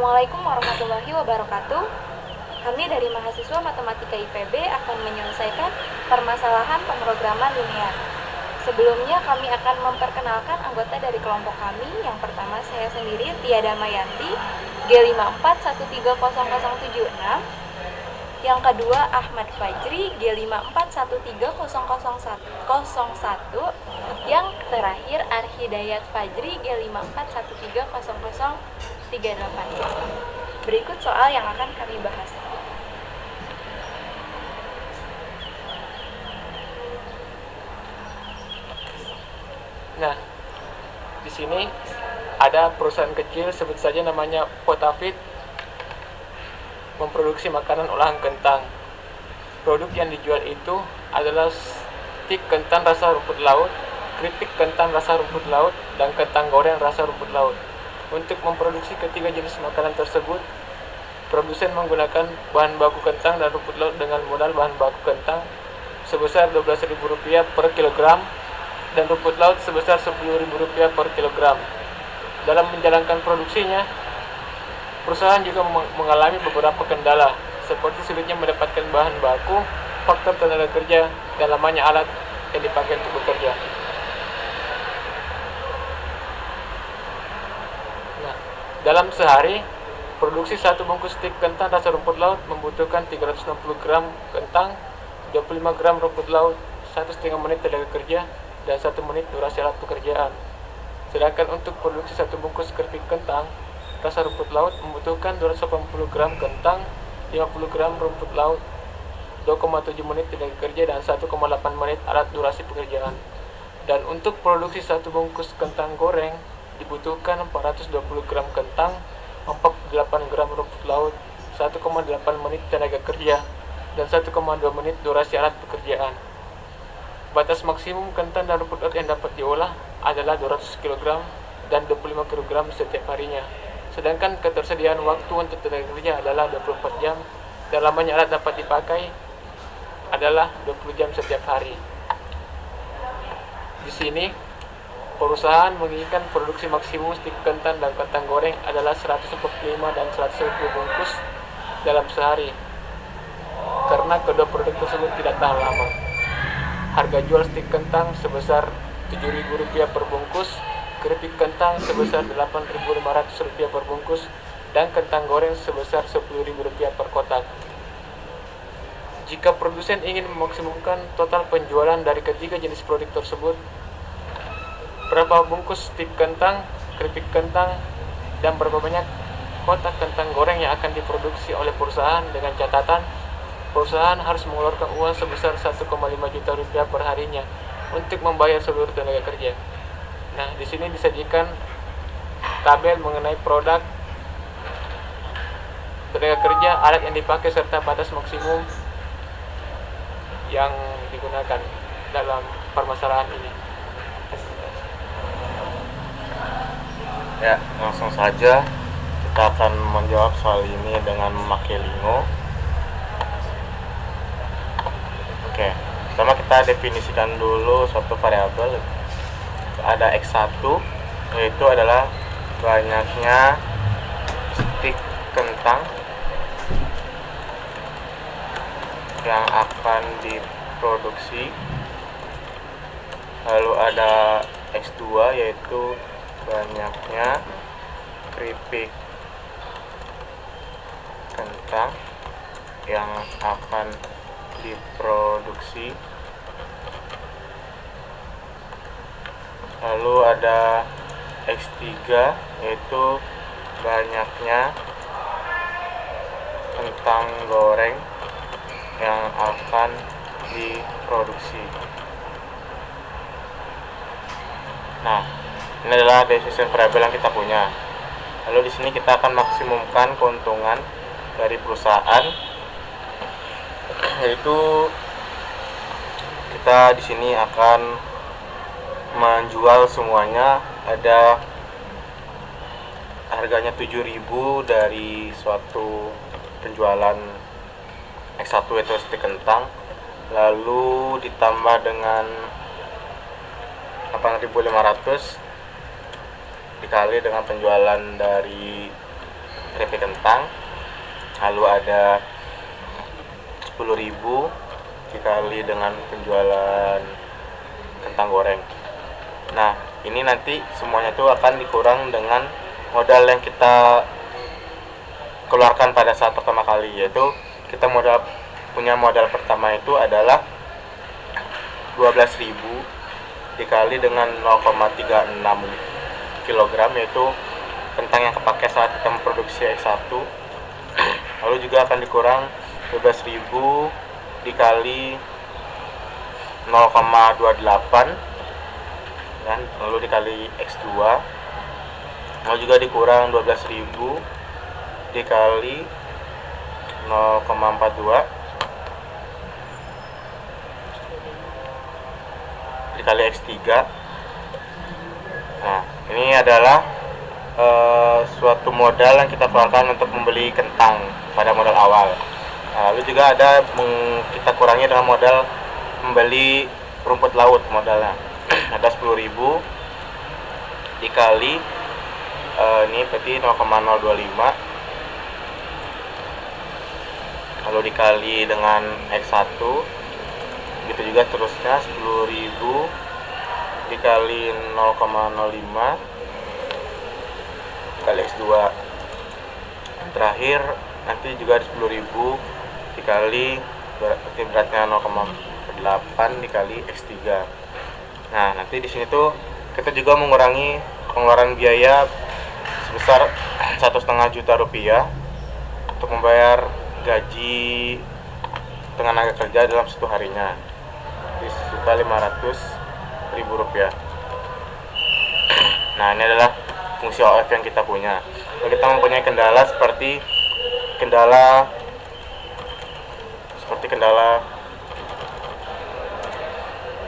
Assalamualaikum warahmatullahi wabarakatuh. Kami dari mahasiswa Matematika IPB akan menyelesaikan permasalahan pemrograman linear. Sebelumnya kami akan memperkenalkan anggota dari kelompok kami. Yang pertama saya sendiri, Tia Damayanti, G5413076. Yang kedua Ahmad Fajri, G5413001. Yang terakhir Arhidayat Fajri, G5413038. Berikut soal yang akan kami bahas. Nah, di sini ada perusahaan kecil, sebut saja namanya Potafit, memproduksi makanan olahan kentang. Produk yang dijual itu adalah stik kentang rasa rumput laut, keripik kentang rasa rumput laut, dan kentang goreng rasa rumput laut. Untuk memproduksi ketiga jenis makanan tersebut, produsen menggunakan bahan baku kentang dan rumput laut dengan modal bahan baku kentang sebesar Rp12.000 per kilogram dan rumput laut sebesar Rp10.000 per kilogram. Dalam menjalankan produksinya, perusahaan juga mengalami beberapa kendala, seperti sulitnya mendapatkan bahan baku, faktor tenaga kerja, dan lamanya alat yang dipakai untuk bekerja. Nah, dalam sehari, produksi satu bungkus stik kentang rasa rumput laut membutuhkan 360 gram kentang, 25 gram rumput laut, 1,5 menit tenaga kerja, dan 1 menit durasi alat pekerjaan. Sedangkan untuk produksi satu bungkus keripik kentang rasa rumput laut membutuhkan 280 gram kentang, 50 gram rumput laut, 2,7 menit tenaga kerja, dan 1,8 menit alat durasi pekerjaan. Dan untuk produksi satu bungkus kentang goreng dibutuhkan 420 gram kentang, 48 gram rumput laut, 1,8 menit tenaga kerja, dan 1,2 menit durasi alat pekerjaan. Batas maksimum kentang dan rumput laut yang dapat diolah adalah 200 kg dan 25 kg setiap harinya. Sedangkan ketersediaan waktu untuk tenaga kerja adalah 24 jam dan lamanya alat dapat dipakai adalah 20 jam setiap hari. Di sini, perusahaan menginginkan produksi maksimum stik kentang dan kentang goreng adalah 145 dan 110 bungkus dalam sehari, karena kedua produk tersebut tidak tahan lama. Harga jual stik kentang sebesar Rp7.000 per bungkus, keripik kentang sebesar Rp8.500 per bungkus, dan kentang goreng sebesar Rp10.000 per kotak. Jika produsen ingin memaksimumkan total penjualan dari ketiga jenis produk tersebut, berapa bungkus stik kentang, keripik kentang, dan berapa banyak kotak kentang goreng yang akan diproduksi oleh perusahaan, dengan catatan perusahaan harus mengeluarkan uang sebesar Rp1,5 juta per harinya untuk membayar seluruh tenaga kerja. Nah, di sini disajikan tabel mengenai produk, tenaga kerja, alat yang dipakai, serta batas maksimum yang digunakan dalam permasalahan ini. Ya, langsung saja kita akan menjawab soal ini dengan memakai Lingo. Oke, pertama kita definisikan dulu suatu variabel. Ada X1, yaitu adalah banyaknya stik kentang yang akan diproduksi. Lalu ada X2, yaitu banyaknya keripik kentang yang akan diproduksi. Lalu ada X3, yaitu banyaknya kentang goreng yang akan diproduksi. Nah, ini adalah decision variable yang kita punya. Lalu di sini kita akan maksimumkan keuntungan dari perusahaan, yaitu kita di sini akan menjual semuanya. Ada harganya 7.000 dari suatu penjualan X1 yaitu stik kentang, lalu ditambah dengan 8.500 dikali dengan penjualan dari keripik kentang, lalu ada 10.000 dikali dengan penjualan kentang goreng. Nah, ini nanti semuanya itu akan dikurang dengan modal yang kita keluarkan pada saat pertama kali, yaitu kita punya modal pertama itu adalah 12.000 dikali dengan 0,36 kg, yaitu kentang yang kepake saat kita memproduksi X1. Lalu juga akan dikurang 12.000 dikali 0,28 kan, lalu dikali X2, lalu juga dikurang 12.000 dikali 0,42 dikali X3. Nah, ini adalah suatu modal yang kita keluarkan untuk membeli kentang pada modal awal. Nah, lalu juga ada kita kurangi dengan modal membeli rumput laut modalnya. Ada 10.000 dikali ini berarti 0,025, lalu dikali dengan X1, begitu juga terusnya 10.000 dikali 0,05 kali X2. Terakhir nanti juga ada 10.000 dikali berarti beratnya 0,8 dikali X3. Nah, nanti di sini tuh kita juga mengurangi pengeluaran biaya sebesar 1,5 juta rupiah untuk membayar gaji tenaga kerja dalam satu harinya. Jadi sejuta 500.000 rupiah. Nah, ini adalah fungsi OF yang kita punya. Lalu kita mempunyai kendala seperti kendala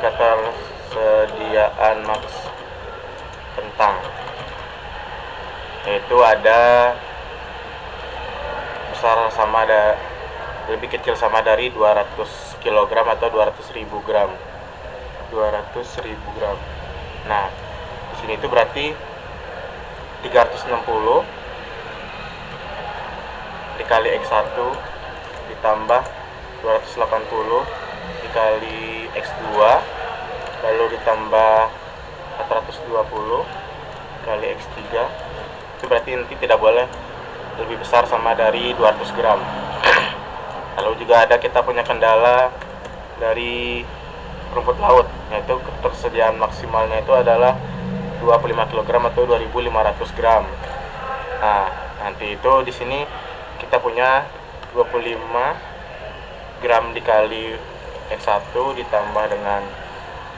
ketersediaan maks kentang, yaitu ada besar sama ada lebih kecil sama dari 200 kg atau 200.000 gram. 200.000 gram. Nah, di sini itu berarti 360 dikali X1 ditambah 280 dikali X2 lalu ditambah 420 kali X3. Itu berarti nanti tidak boleh lebih besar sama dari 200 gram. Lalu juga ada kita punya kendala dari rumput laut, yaitu ketersediaan maksimalnya itu adalah 25 kg atau 2.500 gram. Nah, nanti itu di sini kita punya 25 gram dikali X1 ditambah dengan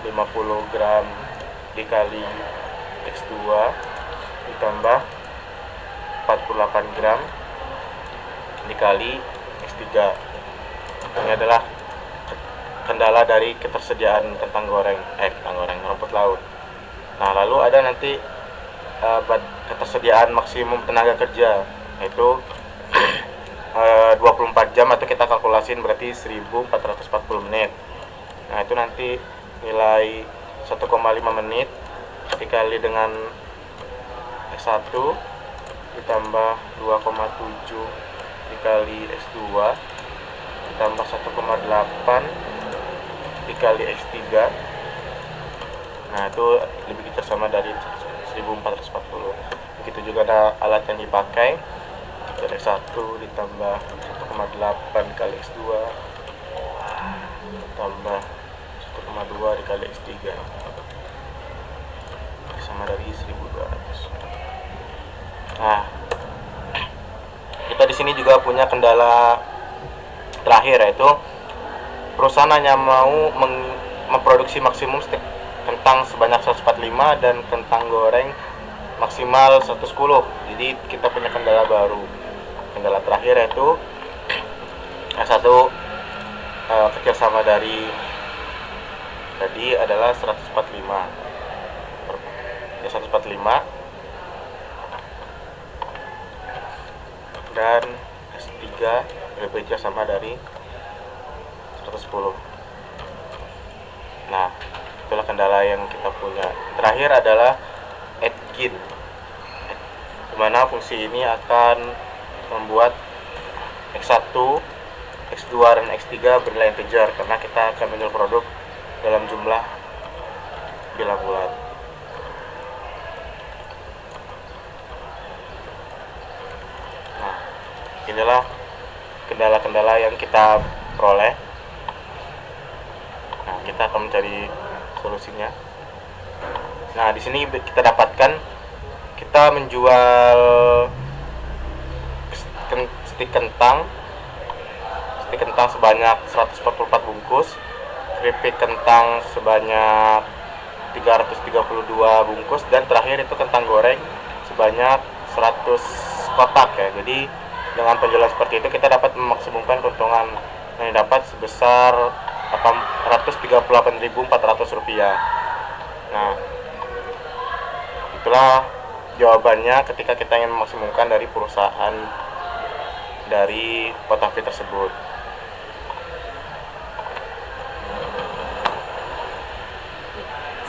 50 gram dikali X2 ditambah 48 gram dikali X3. Ini adalah kendala dari ketersediaan kentang goreng rumput laut. Nah, lalu ada nanti ketersediaan maksimum tenaga kerja, yaitu 24 jam atau kita kalkulasin berarti 1440 menit. Nah, itu nanti nilai 1,5 menit dikali dengan X1 ditambah 2,7 dikali X2 ditambah 1,8 dikali X3. Nah, itu lebih kecil sama dari 1440. Begitu juga ada alat yang dipakai, dari X1 ditambah 1,8 dikali X2 ditambah 1,2 dikali X3 sama dari 1200. Nah, kita di sini juga punya kendala terakhir, yaitu perusahaan hanya mau memproduksi maksimum stik kentang sebanyak 145 dan kentang goreng maksimal 110. Jadi kita punya kendala baru. Kendala terakhir yaitu satu kecil sama dari tadi adalah 145. Ya, 145 dan S3 lebih kecil sama dari 110. Nah, itulah kendala yang kita punya. Terakhir adalah Atkin, dimana fungsi ini akan membuat X1, X2 dan X3 bernilai integer karena kita akan menjual produk dalam jumlah bilah bulat. Nah, inilah kendala-kendala yang kita peroleh. Nah, kita akan mencari solusinya. Nah, di sini kita dapatkan kita menjual stik kentang sebanyak 144 bungkus, keripik kentang sebanyak 332 bungkus, dan terakhir itu kentang goreng sebanyak 100 kotak ya. Jadi dengan penjualan seperti itu kita dapat memaksimumkan keuntungan yang didapat sebesar Rp838.400. Nah, itulah jawabannya ketika kita ingin memaksimumkan dari perusahaan dari Potafi tersebut.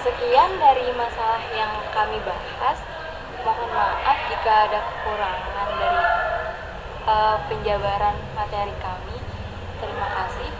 Sekian dari masalah yang kami bahas. Mohon maaf jika ada kekurangan dari penjabaran materi kami. Terima kasih.